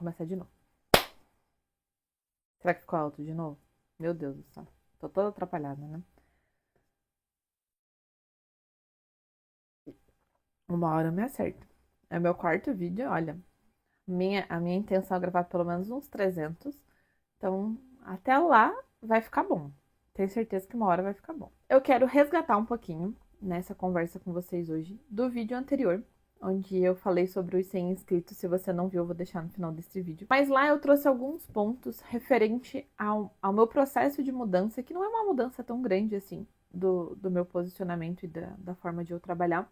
começar de novo. Será que ficou alto de novo? Meu Deus do céu. Tô toda atrapalhada, né? Uma hora eu me acerto. É meu quarto vídeo, olha. A minha intenção é gravar pelo menos uns 300. Então, até lá vai ficar bom. Tenho certeza que uma hora vai ficar bom. Eu quero resgatar um pouquinho nessa conversa com vocês hoje do vídeo anterior, onde eu falei sobre os 100 inscritos. Se você não viu, eu vou deixar no final desse vídeo. Mas lá eu trouxe alguns pontos referente ao meu processo de mudança, que não é uma mudança tão grande assim, do meu posicionamento e da forma de eu trabalhar,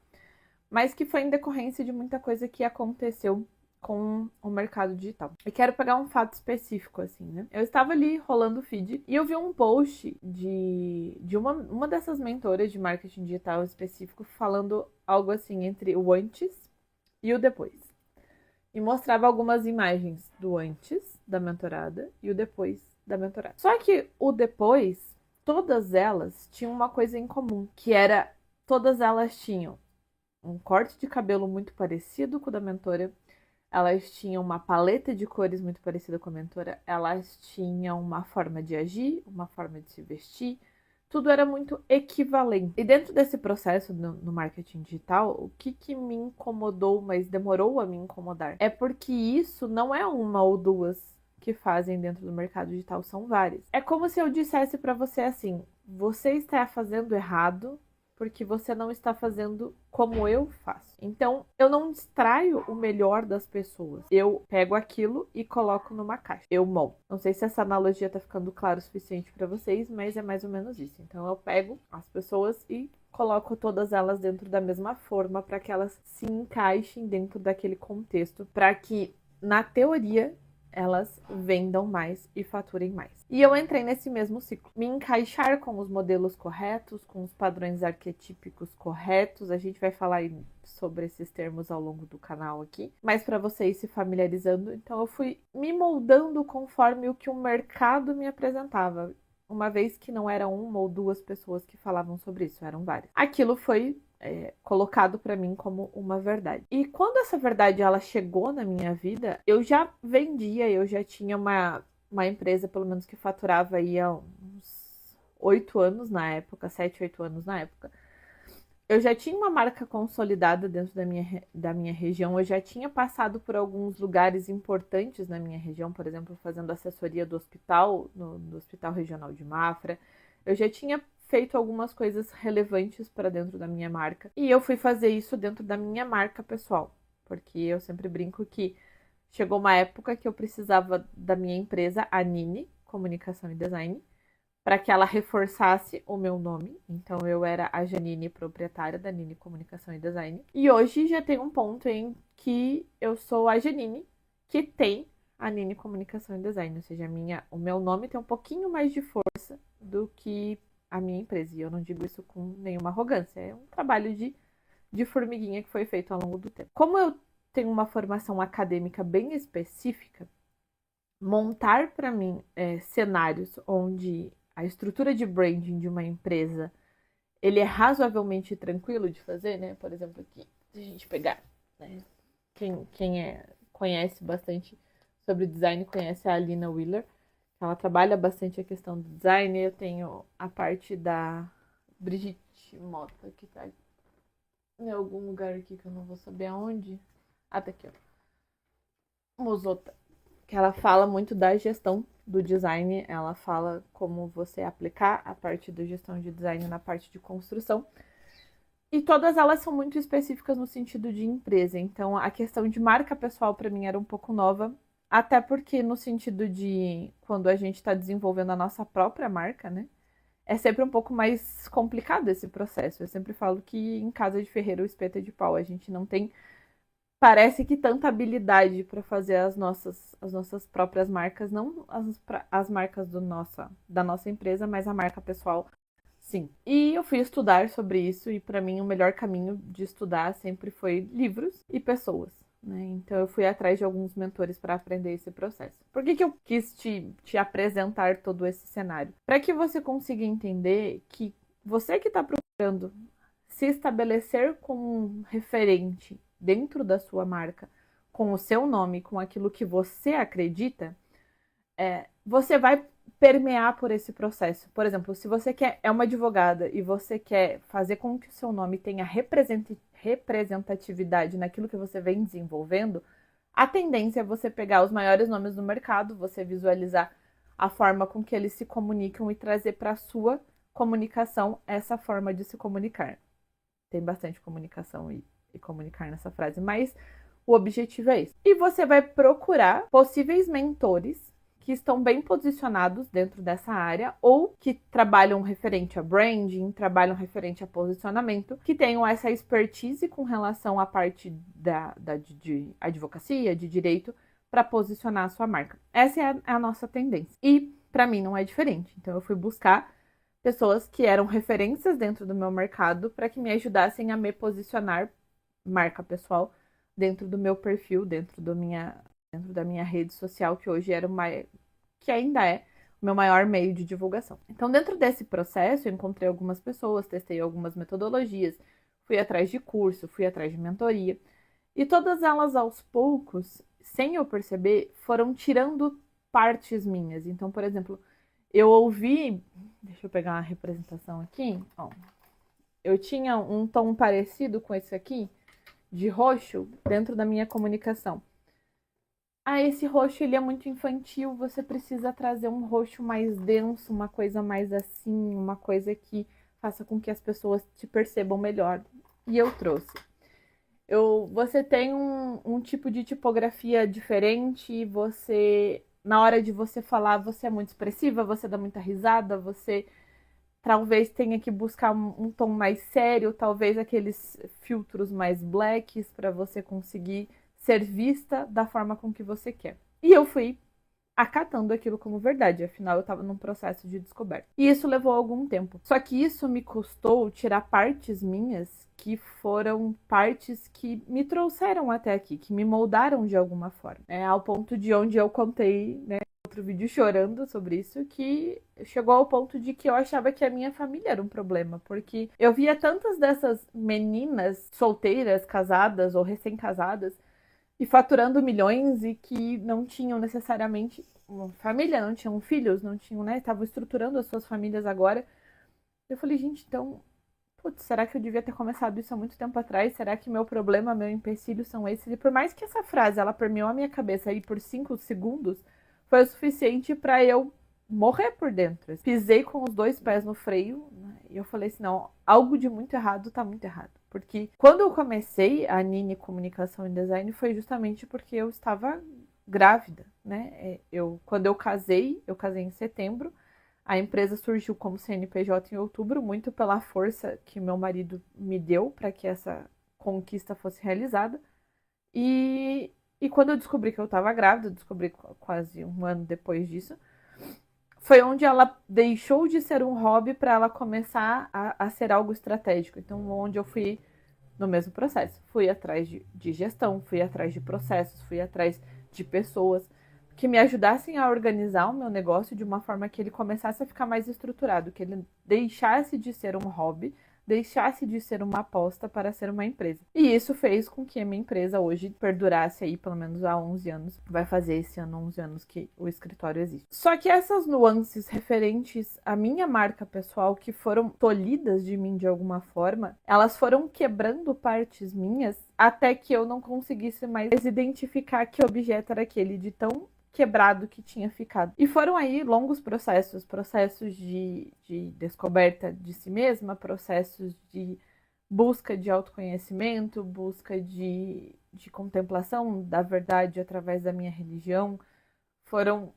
mas que foi em decorrência de muita coisa que aconteceu com o mercado digital. Eu quero pegar um fato específico, assim, né? Eu estava ali rolando o feed e eu vi um post de uma dessas mentoras de marketing digital específico falando algo assim entre o antes e o depois. E mostrava algumas imagens do antes da mentorada e o depois da mentorada. Só que o depois, todas elas tinham uma coisa em comum, que era todas elas tinham um corte de cabelo muito parecido com o da mentora. Elas tinham uma paleta de cores muito parecida com a mentora. Elas tinham uma forma de agir, uma forma de se vestir. Tudo era muito equivalente. E dentro desse processo no marketing digital, o que me incomodou, mas demorou a me incomodar, é porque isso não é uma ou duas que fazem dentro do mercado digital, são várias. É como se eu dissesse para você assim: você está fazendo errado porque você não está fazendo como eu faço. Então, eu não extraio o melhor das pessoas. Eu pego aquilo e coloco numa caixa. Eu moldo. Não sei se essa analogia tá ficando clara o suficiente para vocês, mas é mais ou menos isso. Então, eu pego as pessoas e coloco todas elas dentro da mesma forma para que elas se encaixem dentro daquele contexto, para que, na teoria, elas vendam mais e faturem mais. E eu entrei nesse mesmo ciclo. Me encaixar com os modelos corretos, com os padrões arquetípicos corretos. A gente vai falar sobre esses termos ao longo do canal aqui, mas para vocês se familiarizando. Então eu fui me moldando conforme o que o mercado me apresentava. Uma vez que não era uma ou duas pessoas que falavam sobre isso, eram várias. Aquilo foi colocado para mim como uma verdade. E quando essa verdade ela chegou na minha vida, eu já vendia, eu já tinha uma empresa, pelo menos, que faturava aí há uns 8 anos na época, 7, 8 anos na época. Eu já tinha uma marca consolidada dentro da minha região, eu já tinha passado por alguns lugares importantes na minha região, por exemplo, fazendo assessoria do hospital, no Hospital Regional de Mafra. Eu já tinha feito algumas coisas relevantes para dentro da minha marca. E eu fui fazer isso dentro da minha marca pessoal, porque eu sempre brinco que chegou uma época que eu precisava da minha empresa, a Nini Comunicação e Design, para que ela reforçasse o meu nome. Então eu era a Janine, proprietária da Nini Comunicação e Design. E hoje já tem um ponto em que eu sou a Janine, que tem a Nini Comunicação e Design. Ou seja, o meu nome tem um pouquinho mais de força do que a minha empresa. E eu não digo isso com nenhuma arrogância. É um trabalho de formiguinha que foi feito ao longo do tempo. Como eu tenho uma formação acadêmica bem específica, montar para mim cenários onde a estrutura de branding de uma empresa ele é razoavelmente tranquilo de fazer, né? Por exemplo, aqui, se a gente pegar, né? Quem conhece bastante sobre design conhece a Alina Wheeler. Ela trabalha bastante a questão do design. Eu tenho a parte da Brigitte Mota, que tá em algum lugar aqui que eu não vou saber aonde. Ah, tá aqui, ó. Mozota. Que ela fala muito da gestão do design, ela fala como você aplicar a parte da gestão de design na parte de construção. E todas elas são muito específicas no sentido de empresa. Então, a questão de marca pessoal para mim era um pouco nova, até porque no sentido de quando a gente está desenvolvendo a nossa própria marca, né? É sempre um pouco mais complicado esse processo. Eu sempre falo que em casa de ferreiro o espeto é de pau. A gente não tem, parece que, tanta habilidade para fazer as nossas próprias marcas, não as marcas da nossa empresa, mas a marca pessoal, sim. E eu fui estudar sobre isso e para mim o melhor caminho de estudar sempre foi livros e pessoas, né? Então eu fui atrás de alguns mentores para aprender esse processo. Por que eu quis te apresentar todo esse cenário? Para que você consiga entender que você que está procurando se estabelecer como um referente dentro da sua marca, com o seu nome, com aquilo que você acredita, você vai permear por esse processo. Por exemplo, se você é uma advogada e você quer fazer com que o seu nome tenha representatividade naquilo que você vem desenvolvendo, a tendência é você pegar os maiores nomes do mercado, você visualizar a forma com que eles se comunicam e trazer para a sua comunicação essa forma de se comunicar. Tem bastante comunicação e comunicar nessa frase, mas o objetivo é esse. E você vai procurar possíveis mentores que estão bem posicionados dentro dessa área ou que trabalham referente a branding, trabalham referente a posicionamento, que tenham essa expertise com relação à parte de advocacia, de direito, para posicionar a sua marca. Essa é a nossa tendência. E para mim não é diferente. Então eu fui buscar pessoas que eram referências dentro do meu mercado para que me ajudassem a me posicionar, marca pessoal, dentro do meu perfil, dentro da minha rede social, que hoje que ainda é o meu maior meio de divulgação. Então, dentro desse processo, eu encontrei algumas pessoas, testei algumas metodologias, fui atrás de curso, fui atrás de mentoria, e todas elas, aos poucos, sem eu perceber, foram tirando partes minhas. Então, por exemplo, eu ouvi, deixa eu pegar uma representação aqui, ó, eu tinha um tom parecido com esse aqui, de roxo, dentro da minha comunicação. Esse roxo ele é muito infantil, você precisa trazer um roxo mais denso, uma coisa mais assim, uma coisa que faça com que as pessoas te percebam melhor. E eu trouxe. Você tem um tipo de tipografia diferente, na hora de você falar, você é muito expressiva, você dá muita risada, você talvez tenha que buscar um tom mais sério, talvez aqueles filtros mais blacks para você conseguir ser vista da forma com que você quer. E eu fui acatando aquilo como verdade, afinal eu estava num processo de descoberta. E isso levou algum tempo. Só que isso me custou tirar partes minhas que foram partes que me trouxeram até aqui, que me moldaram de alguma forma. Ao ponto de onde eu contei, né, outro vídeo chorando sobre isso, que chegou ao ponto de que eu achava que a minha família era um problema, porque eu via tantas dessas meninas solteiras, casadas ou recém-casadas, e faturando milhões e que não tinham necessariamente uma família, não tinham filhos, não tinham, né? Estavam estruturando as suas famílias agora. Eu falei, gente, então, putz, será que eu devia ter começado isso há muito tempo atrás? Será que meu problema, meu empecilho são esses? E por mais que essa frase, ela permeou a minha cabeça aí por 5 segundos, foi o suficiente para eu morrer por dentro. Pisei com os 2 pés no freio, né? E eu falei assim, não, algo de muito errado tá muito errado. Porque quando eu comecei a Nini Comunicação e Design foi justamente porque eu estava grávida, né? Quando eu casei em setembro, a empresa surgiu como CNPJ em outubro, muito pela força que meu marido me deu para que essa conquista fosse realizada. E quando eu descobri que eu estava grávida, eu descobri quase um ano depois disso, foi onde ela deixou de ser um hobby para ela começar a ser algo estratégico. Então, onde eu fui no mesmo processo. Fui atrás de gestão, fui atrás de processos, fui atrás de pessoas que me ajudassem a organizar o meu negócio de uma forma que ele começasse a ficar mais estruturado, que ele deixasse de ser um hobby, deixasse de ser uma aposta para ser uma empresa. E isso fez com que a minha empresa hoje perdurasse aí pelo menos há 11 anos. Vai fazer esse ano 11 anos que o escritório existe. Só que essas nuances referentes à minha marca pessoal, que foram tolhidas de mim de alguma forma, elas foram quebrando partes minhas até que eu não conseguisse mais identificar que objeto era aquele de tão quebrado que tinha ficado. E foram aí longos processos de descoberta de si mesma, processos de busca de autoconhecimento, busca de contemplação da verdade através da minha religião. Foram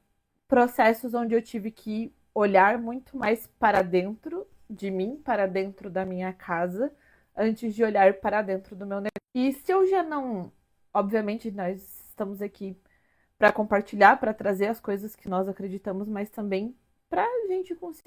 processos onde eu tive que olhar muito mais para dentro de mim, para dentro da minha casa, antes de olhar para dentro do meu negócio. E se eu já não... Obviamente, nós estamos aqui para compartilhar, para trazer as coisas que nós acreditamos, mas também para a gente conseguir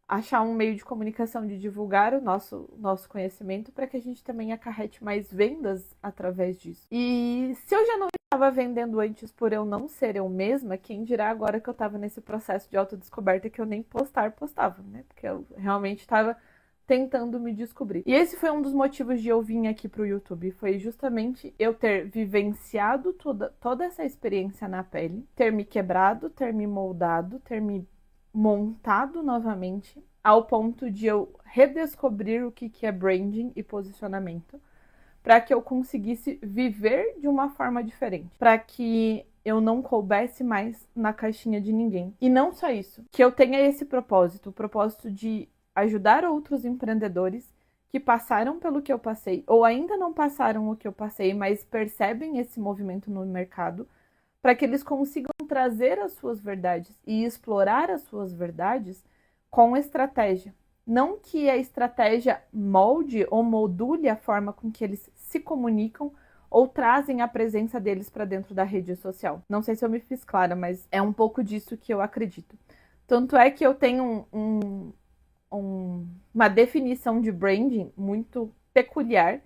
achar um meio de comunicação, de divulgar o nosso conhecimento, para que a gente também acarrete mais vendas através disso. E se eu já não estava vendendo antes por eu não ser eu mesma, quem dirá agora que eu estava nesse processo de autodescoberta que eu nem postava, né? Porque eu realmente estava tentando me descobrir. E esse foi um dos motivos de eu vir aqui pro YouTube, foi justamente eu ter vivenciado toda essa experiência na pele, ter me quebrado, ter me moldado, ter me montado novamente, ao ponto de eu redescobrir o que é branding e posicionamento, para que eu conseguisse viver de uma forma diferente, para que eu não coubesse mais na caixinha de ninguém. E não só isso, que eu tenha esse propósito, o propósito de ajudar outros empreendedores que passaram pelo que eu passei, ou ainda não passaram o que eu passei, mas percebem esse movimento no mercado, para que eles consigam trazer as suas verdades e explorar as suas verdades com estratégia. Não que a estratégia molde ou moldule a forma com que eles se comunicam ou trazem a presença deles para dentro da rede social. Não sei se eu me fiz clara, mas é um pouco disso que eu acredito. Tanto é que eu tenho uma definição de branding muito peculiar,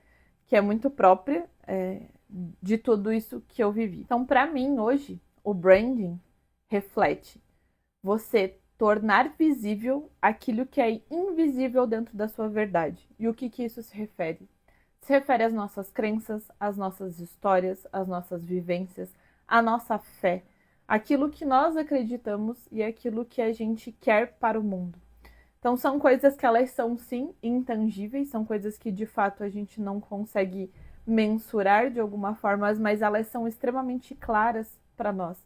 que é muito própria de tudo isso que eu vivi. Então, para mim, hoje, o branding reflete você tornar visível aquilo que é invisível dentro da sua verdade. E o que isso se refere? Se refere às nossas crenças, às nossas histórias, às nossas vivências, à nossa fé, aquilo que nós acreditamos e aquilo que a gente quer para o mundo. Então, são coisas que elas são, sim, intangíveis, são coisas que, de fato, a gente não consegue mensurar de alguma forma, mas elas são extremamente claras para nós.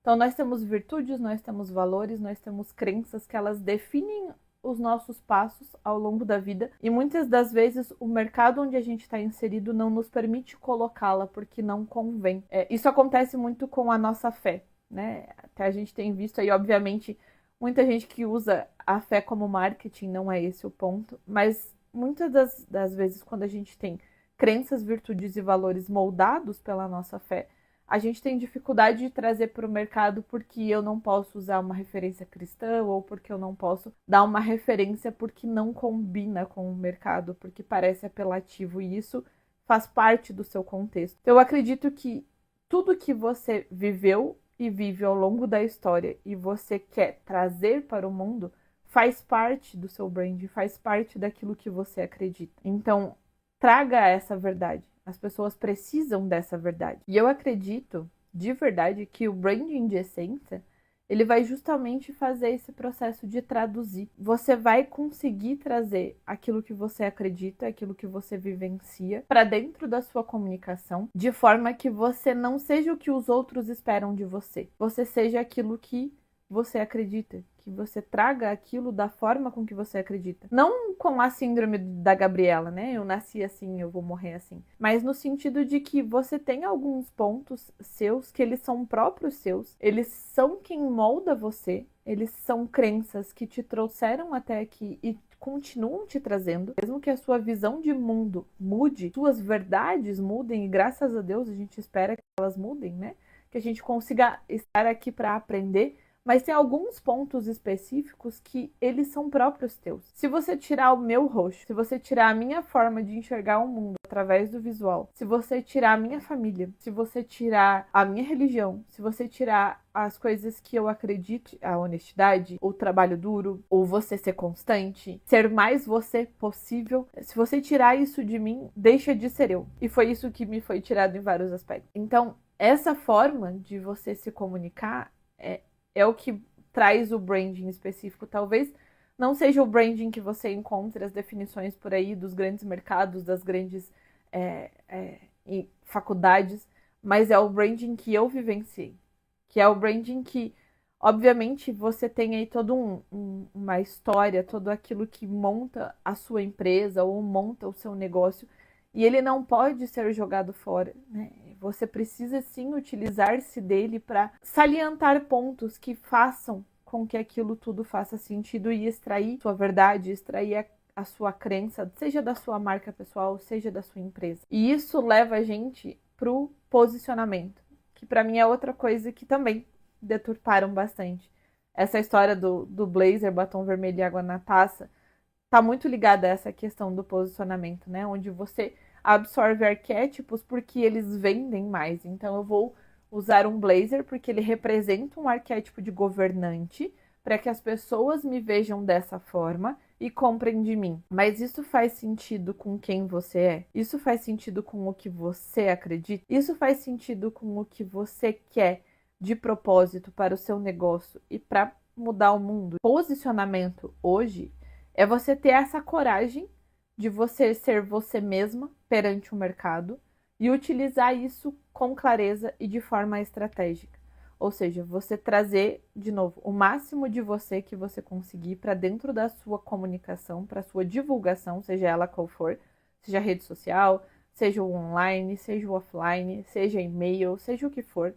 Então, nós temos virtudes, nós temos valores, nós temos crenças que elas definem os nossos passos ao longo da vida, e muitas das vezes o mercado onde a gente está inserido não nos permite colocá-la porque não convém. Isso acontece muito com a nossa fé, né? Até a gente tem visto aí, obviamente, muita gente que usa a fé como marketing, não é esse o ponto, mas muitas das vezes quando a gente tem crenças, virtudes e valores moldados pela nossa fé, a gente tem dificuldade de trazer para o mercado porque eu não posso usar uma referência cristã ou porque eu não posso dar uma referência porque não combina com o mercado, porque parece apelativo, e isso faz parte do seu contexto. Eu acredito que tudo que você viveu e vive ao longo da história e você quer trazer para o mundo faz parte do seu brand, faz parte daquilo que você acredita. Então, traga essa verdade. As pessoas precisam dessa verdade. E eu acredito, de verdade, que o branding de essência, ele vai justamente fazer esse processo de traduzir. Você vai conseguir trazer aquilo que você acredita, aquilo que você vivencia, para dentro da sua comunicação, de forma que você não seja o que os outros esperam de você. Você seja aquilo que você acredita, que você traga aquilo da forma com que você acredita. Não com a síndrome da Gabriela, né? Eu nasci assim, eu vou morrer assim. Mas no sentido de que você tem alguns pontos seus que eles são próprios seus, eles são quem molda você, eles são crenças que te trouxeram até aqui e continuam te trazendo, mesmo que a sua visão de mundo mude, suas verdades mudem, e graças a Deus a gente espera que elas mudem, né? Que a gente consiga estar aqui para aprender. Mas tem alguns pontos específicos que eles são próprios teus. Se você tirar o meu rosto, se você tirar a minha forma de enxergar o mundo através do visual, se você tirar a minha família, se você tirar a minha religião, se você tirar as coisas que eu acredito, a honestidade, o trabalho duro, ou você ser constante, ser mais você possível, se você tirar isso de mim, deixa de ser eu. E foi isso que me foi tirado em vários aspectos. Então, essa forma de você se comunicar é o que traz o branding específico. Talvez não seja o branding que você encontre as definições por aí dos grandes mercados, das grandes faculdades, mas é o branding que eu vivenciei. Que é o branding que, obviamente, você tem aí toda uma história, tudo aquilo que monta a sua empresa ou monta o seu negócio, e ele não pode ser jogado fora, né? Você precisa sim utilizar-se dele para salientar pontos que façam com que aquilo tudo faça sentido e extrair sua verdade, extrair a sua crença, seja da sua marca pessoal, seja da sua empresa. E isso leva a gente pro posicionamento, que para mim é outra coisa que também deturparam bastante. Essa história do blazer, batom vermelho e água na taça, tá muito ligada a essa questão do posicionamento, né? Onde você absorve arquétipos porque eles vendem mais. Então eu vou usar um blazer porque ele representa um arquétipo de governante, para que as pessoas me vejam dessa forma e comprem de mim. Mas isso faz sentido com quem você é? Isso faz sentido com o que você acredita? Isso faz sentido com o que você quer de propósito para o seu negócio e para mudar o mundo? Posicionamento hoje é você ter essa coragem de você ser você mesma perante o mercado e utilizar isso com clareza e de forma estratégica. Ou seja, você trazer, de novo, o máximo de você que você conseguir para dentro da sua comunicação, para sua divulgação, seja ela qual for, seja rede social, seja o online, seja o offline, seja e-mail, seja o que for,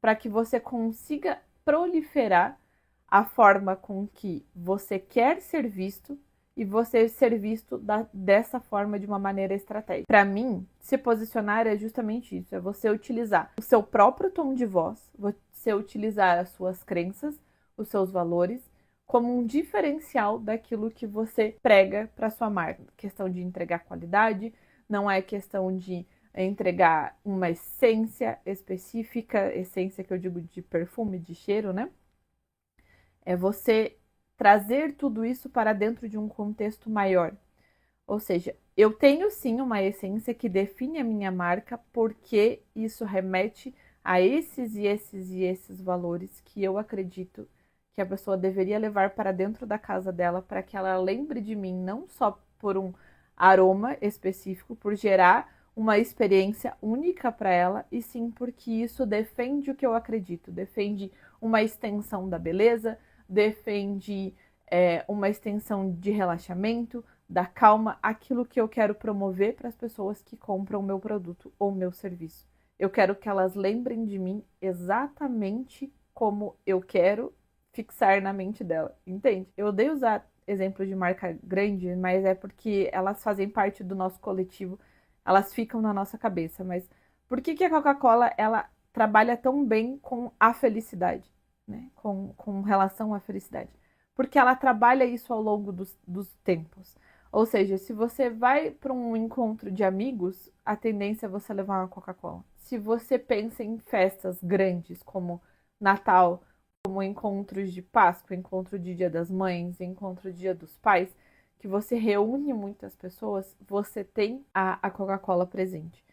para que você consiga proliferar a forma com que você quer ser visto e você ser visto dessa forma de uma maneira estratégica. Para mim, se posicionar é justamente isso, é você utilizar o seu próprio tom de voz, você utilizar as suas crenças, os seus valores, como um diferencial daquilo que você prega para sua marca. Questão de entregar qualidade, não é questão de entregar uma essência específica, essência que eu digo de perfume, de cheiro, né? É você trazer tudo isso para dentro de um contexto maior. Ou seja, eu tenho sim uma essência que define a minha marca porque isso remete a esses e esses e esses valores que eu acredito que a pessoa deveria levar para dentro da casa dela para que ela lembre de mim não só por um aroma específico, por gerar uma experiência única para ela, e sim porque isso defende o que eu acredito, defende uma extensão da beleza, defende uma extensão de relaxamento, da calma, aquilo que eu quero promover para as pessoas que compram o meu produto ou meu serviço. Eu quero que elas lembrem de mim exatamente como eu quero fixar na mente dela, entende? Eu odeio usar exemplos de marca grande, mas é porque elas fazem parte do nosso coletivo, elas ficam na nossa cabeça. Mas por que que a Coca-Cola ela trabalha tão bem com a felicidade, né? Com relação à felicidade? Porque ela trabalha isso ao longo dos tempos. Ou seja, se você vai para um encontro de amigos, a tendência é você levar uma Coca-Cola. Se você pensa em festas grandes como Natal, como encontros de Páscoa, encontro de Dia das Mães, encontro de Dia dos Pais, que você reúne muitas pessoas, você tem a Coca-Cola presente.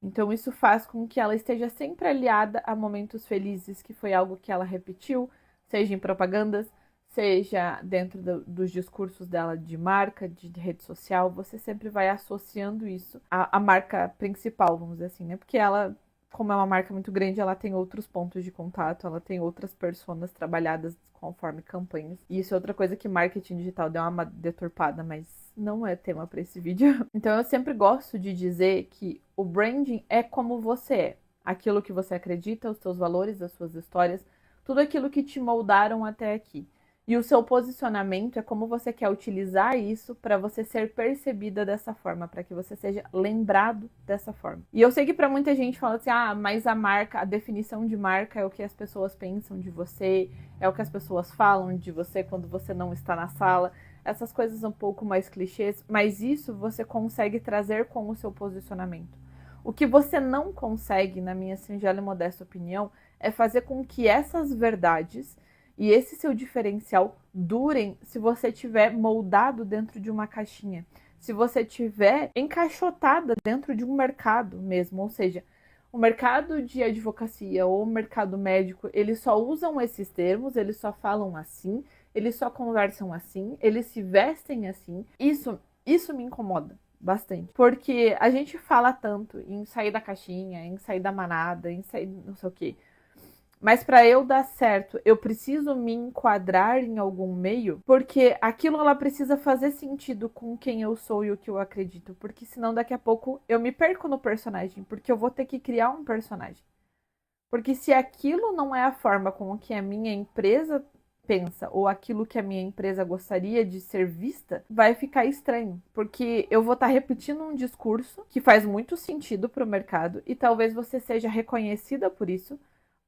Então isso faz com que ela esteja sempre aliada a momentos felizes, que foi algo que ela repetiu, seja em propagandas, seja dentro dos discursos dela de marca, de rede social, você sempre vai associando isso à marca principal, vamos dizer assim, né? Porque ela, como é uma marca muito grande, ela tem outros pontos de contato, ela tem outras personas trabalhadas conforme campanhas. E isso é outra coisa que marketing digital deu uma deturpada, mas não é tema para esse vídeo. Então eu sempre gosto de dizer que o branding é como você é. Aquilo que você acredita, os seus valores, as suas histórias, tudo aquilo que te moldaram até aqui. E o seu posicionamento é como você quer utilizar isso para você ser percebida dessa forma, para que você seja lembrado dessa forma. E eu sei que para muita gente fala assim: "Ah, mas a marca, a definição de marca é o que as pessoas pensam de você, é o que as pessoas falam de você quando você não está na sala". Essas coisas um pouco mais clichês, mas isso você consegue trazer com o seu posicionamento. O que você não consegue, na minha singela e modesta opinião, é fazer com que essas verdades e esse seu diferencial durem se você tiver moldado dentro de uma caixinha, se você tiver encaixotada dentro de um mercado mesmo, ou seja, o mercado de advocacia ou o mercado médico, eles só usam esses termos, eles só falam assim, eles só conversam assim, eles se vestem assim. Isso me incomoda bastante, porque a gente fala tanto em sair da caixinha, em sair da manada, em sair não sei o quê. Mas para eu dar certo, eu preciso me enquadrar em algum meio, porque aquilo ela precisa fazer sentido com quem eu sou e o que eu acredito, porque senão daqui a pouco eu me perco no personagem, porque eu vou ter que criar um personagem. Porque se aquilo não é a forma com que a minha empresa pensa ou aquilo que a minha empresa gostaria de ser vista, vai ficar estranho, porque eu vou estar repetindo um discurso que faz muito sentido para o mercado e talvez você seja reconhecida por isso,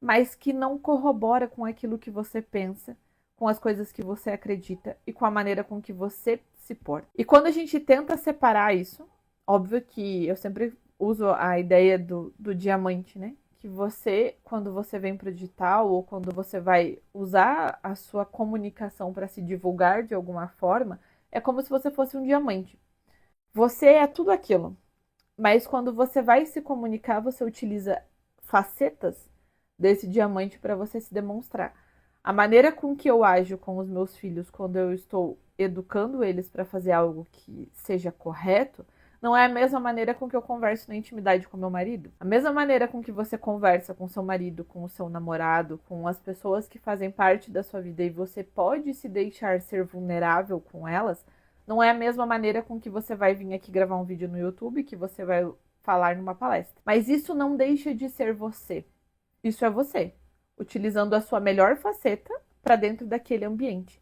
mas que não corrobora com aquilo que você pensa, com as coisas que você acredita e com a maneira com que você se porta. E quando a gente tenta separar isso, óbvio que eu sempre uso a ideia do diamante, né? Que você, quando você vem para o digital ou quando você vai usar a sua comunicação para se divulgar de alguma forma, É como se você fosse um diamante. Você é tudo aquilo. Mas quando você vai se comunicar, você utiliza facetas desse diamante para você se demonstrar. A maneira com que eu ajo com os meus filhos quando eu estou educando eles para fazer algo que seja correto, não é a mesma maneira com que eu converso na intimidade com meu marido. A mesma maneira com que você conversa com seu marido, com o seu namorado, com as pessoas que fazem parte da sua vida e você pode se deixar ser vulnerável com elas, não é a mesma maneira com que você vai vir aqui gravar um vídeo no YouTube, que você vai falar numa palestra. Mas isso não deixa de ser você. Isso é você, utilizando a sua melhor faceta para dentro daquele ambiente.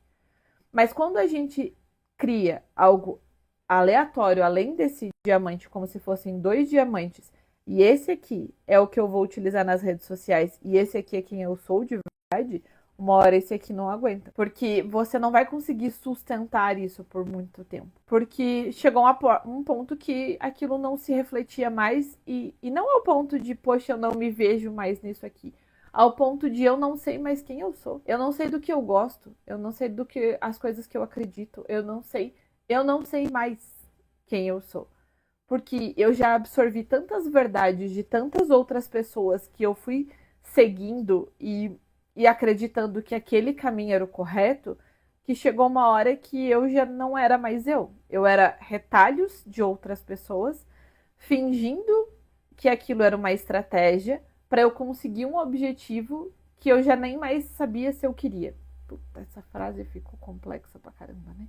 Mas quando a gente cria algo aleatório, além desse diamante, como se fossem 2 diamantes, e esse aqui é o que eu vou utilizar nas redes sociais, e esse aqui é quem eu sou de verdade, uma hora esse aqui não aguenta. Porque você não vai conseguir sustentar isso por muito tempo. Porque chegou um ponto que aquilo não se refletia mais, e não ao ponto de, poxa, eu não me vejo mais nisso aqui. Ao ponto de eu não sei mais quem eu sou. Eu não sei do que eu gosto. Eu não sei do que as coisas que eu acredito. Eu não sei mais quem eu sou. Porque eu já absorvi tantas verdades de tantas outras pessoas que eu fui seguindo e acreditando que aquele caminho era o correto, que chegou uma hora que eu já não era mais eu. Eu era retalhos de outras pessoas, fingindo que aquilo era uma estratégia para eu conseguir um objetivo que eu já nem mais sabia se eu queria. Puta, essa frase ficou complexa pra caramba, né?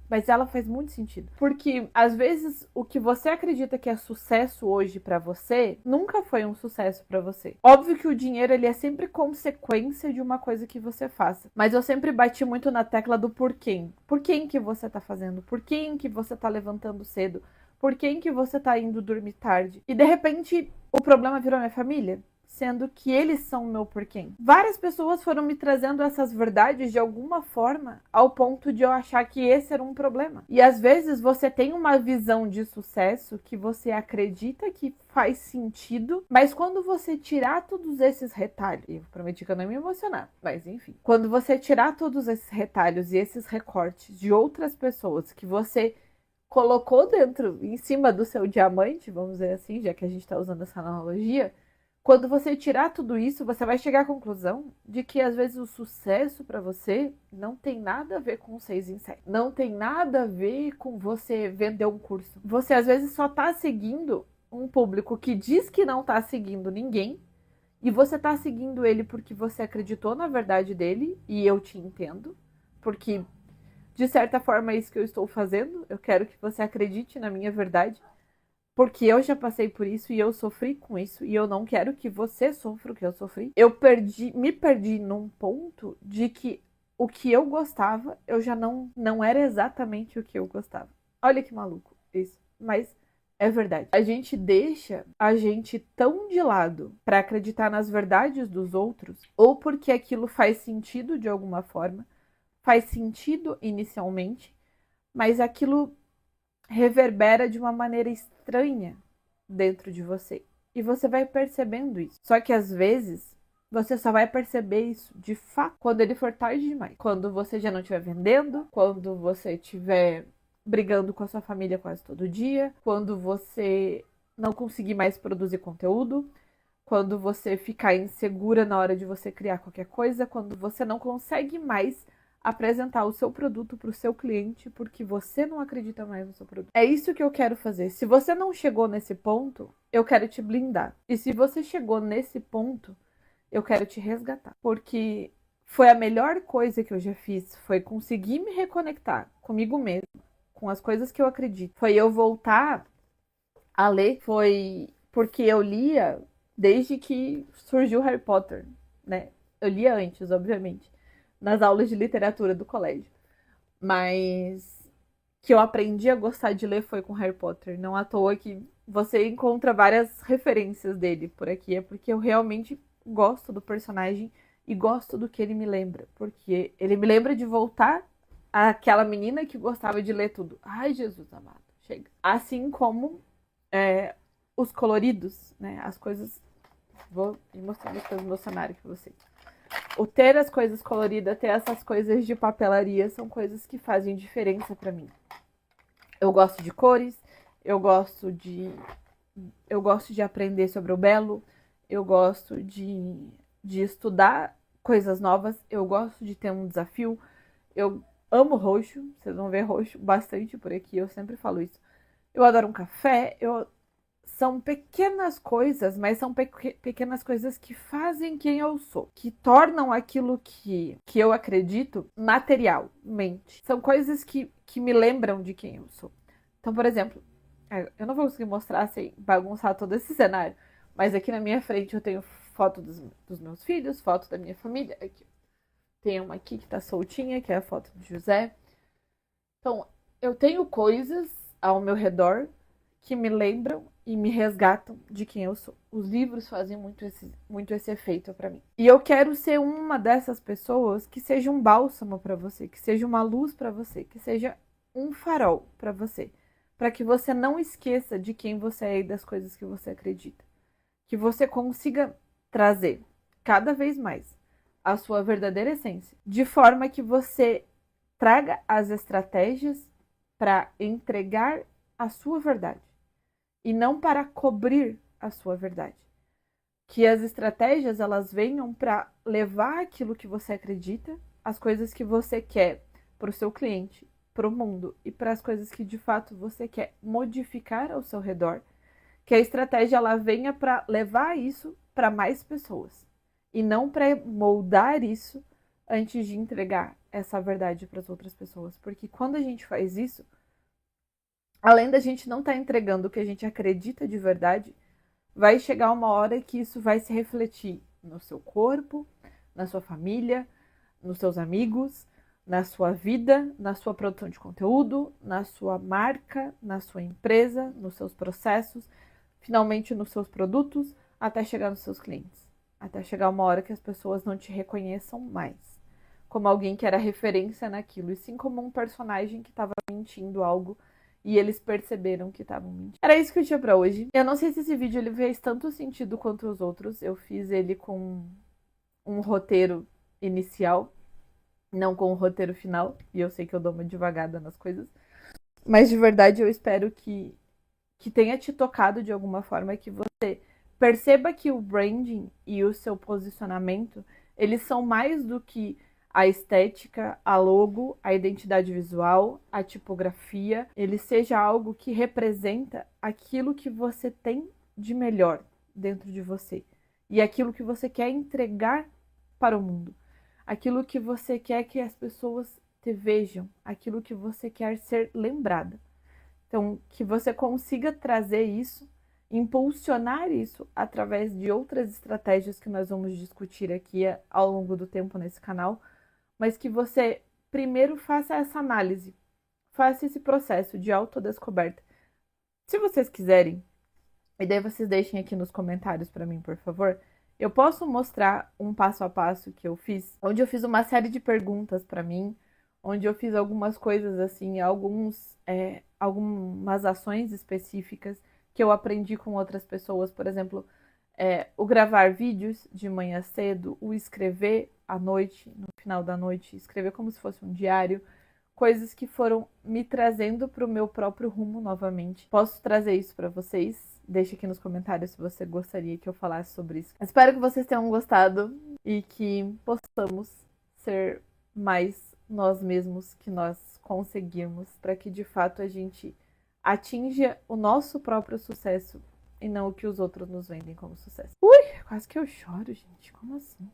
Mas ela faz muito sentido. Porque, às vezes, o que você acredita que é sucesso hoje pra você, nunca foi um sucesso pra você. Óbvio que o dinheiro, ele é sempre consequência de uma coisa que você faça. Mas eu sempre bati muito na tecla do porquê. Por quem que você tá fazendo? Por quem que você tá levantando cedo? Por quem que você tá indo dormir tarde? E, de repente, o problema virou minha família? Sendo que eles são o meu porquê. Várias pessoas foram me trazendo essas verdades de alguma forma, ao ponto de eu achar que esse era um problema. E às vezes você tem uma visão de sucesso que você acredita que faz sentido, mas quando você tirar todos esses retalhos, e eu prometi que eu não ia me emocionar, mas enfim, quando você tirar todos esses retalhos e esses recortes de outras pessoas que você colocou dentro, em cima do seu diamante, vamos dizer assim, já que a gente está usando essa analogia, quando você tirar tudo isso, você vai chegar à conclusão de que às vezes o sucesso para você não tem nada a ver com 6 em 7. Não tem nada a ver com você vender um curso. Você às vezes só tá seguindo um público que diz que não tá seguindo ninguém, e você tá seguindo ele porque você acreditou na verdade dele, e eu te entendo, porque de certa forma é isso que eu estou fazendo. Eu quero que você acredite na minha verdade. Porque eu já passei por isso e eu sofri com isso e eu não quero que você sofra o que eu sofri. Me perdi num ponto de que o que eu gostava, eu já não era exatamente o que eu gostava. Olha que maluco isso, mas é verdade. A gente deixa a gente tão de lado para acreditar nas verdades dos outros, ou porque aquilo faz sentido de alguma forma, faz sentido inicialmente, mas aquilo reverbera de uma maneira estranha dentro de você. E você vai percebendo isso. Só que às vezes você só vai perceber isso de fato quando ele for tarde demais. Quando você já não estiver vendendo, quando você estiver brigando com a sua família quase todo dia, quando você não conseguir mais produzir conteúdo, quando você ficar insegura na hora de você criar qualquer coisa, quando você não consegue mais apresentar o seu produto para o seu cliente porque você não acredita mais no seu produto. É isso que eu quero fazer. Se você não chegou nesse ponto, eu quero te blindar. E se você chegou nesse ponto, eu quero te resgatar. Porque foi a melhor coisa que eu já fiz, foi conseguir me reconectar comigo mesmo, com as coisas que eu acredito. Foi eu voltar a ler, foi porque eu lia desde que surgiu Harry Potter, né? Eu lia antes, obviamente, nas aulas de literatura do colégio. Mas que eu aprendi a gostar de ler foi com Harry Potter. Não à toa que você encontra várias referências dele por aqui. É porque eu realmente gosto do personagem e gosto do que ele me lembra. Porque ele me lembra de voltar àquela menina que gostava de ler tudo. Ai, Jesus amado, chega. Assim como os coloridos, né? As coisas... Vou mostrar depois no meu cenário pra vocês. O ter as coisas coloridas, ter essas coisas de papelaria, são coisas que fazem diferença pra mim. Eu gosto de cores, eu gosto de, eu gosto de aprender sobre o belo, eu gosto de estudar coisas novas, eu gosto de ter um desafio. Eu amo roxo, vocês vão ver roxo bastante por aqui, eu sempre falo isso. Eu adoro um café, são pequenas coisas, mas são pequenas coisas que fazem quem eu sou, que tornam aquilo que eu acredito materialmente. São coisas que me lembram de quem eu sou. Então, por exemplo, eu não vou conseguir mostrar sem bagunçar todo esse cenário, mas aqui na minha frente eu tenho foto dos meus filhos, foto da minha família. Aqui. Tem uma aqui que tá soltinha, que é a foto do José. Então, eu tenho coisas ao meu redor que me lembram e me resgatam de quem eu sou. Os livros fazem muito esse efeito para mim. E eu quero ser uma dessas pessoas que seja um bálsamo para você, que seja uma luz para você, que seja um farol para você, para que você não esqueça de quem você é e das coisas que você acredita. Que você consiga trazer cada vez mais a sua verdadeira essência, de forma que você traga as estratégias para entregar a sua verdade e não para cobrir a sua verdade. Que as estratégias elas venham para levar aquilo que você acredita, as coisas que você quer para o seu cliente, para o mundo e para as coisas que de fato você quer modificar ao seu redor. Que a estratégia ela venha para levar isso para mais pessoas e não para moldar isso antes de entregar essa verdade para as outras pessoas. Porque quando a gente faz isso, além da gente não estar entregando o que a gente acredita de verdade, vai chegar uma hora que isso vai se refletir no seu corpo, na sua família, nos seus amigos, na sua vida, na sua produção de conteúdo, na sua marca, na sua empresa, nos seus processos, finalmente nos seus produtos, até chegar nos seus clientes. Até chegar uma hora que as pessoas não te reconheçam mais como alguém que era referência naquilo, e sim como um personagem que estava mentindo algo e eles perceberam que estavam mentindo. Era isso que eu tinha pra hoje. Eu não sei se esse vídeo ele fez tanto sentido quanto os outros. Eu fiz ele com um roteiro inicial, não com o roteiro final, e eu sei que eu dou uma devagada nas coisas. Mas de verdade eu espero que tenha te tocado de alguma forma, que você perceba que o branding e o seu posicionamento, eles são mais do que a estética, a logo, a identidade visual, a tipografia, ele seja algo que representa aquilo que você tem de melhor dentro de você e aquilo que você quer entregar para o mundo, aquilo que você quer que as pessoas te vejam, aquilo que você quer ser lembrada. Então, que você consiga trazer isso, impulsionar isso através de outras estratégias que nós vamos discutir aqui ao longo do tempo nesse canal, mas que você primeiro faça essa análise, faça esse processo de autodescoberta. Se vocês quiserem, e daí vocês deixem aqui nos comentários para mim, por favor, eu posso mostrar um passo a passo que eu fiz, onde eu fiz uma série de perguntas para mim, onde eu fiz algumas coisas assim, algumas ações específicas que eu aprendi com outras pessoas, por exemplo, o gravar vídeos de manhã cedo, o escrever à noite, no final da noite, escrever como se fosse um diário, coisas que foram me trazendo para o meu próprio rumo novamente. Posso trazer isso para vocês? Deixe aqui nos comentários se você gostaria que eu falasse sobre isso. Espero que vocês tenham gostado e que possamos ser mais nós mesmos que nós conseguimos, para que de fato a gente atinja o nosso próprio sucesso e não o que os outros nos vendem como sucesso. Ui, quase que eu choro, gente. Como assim?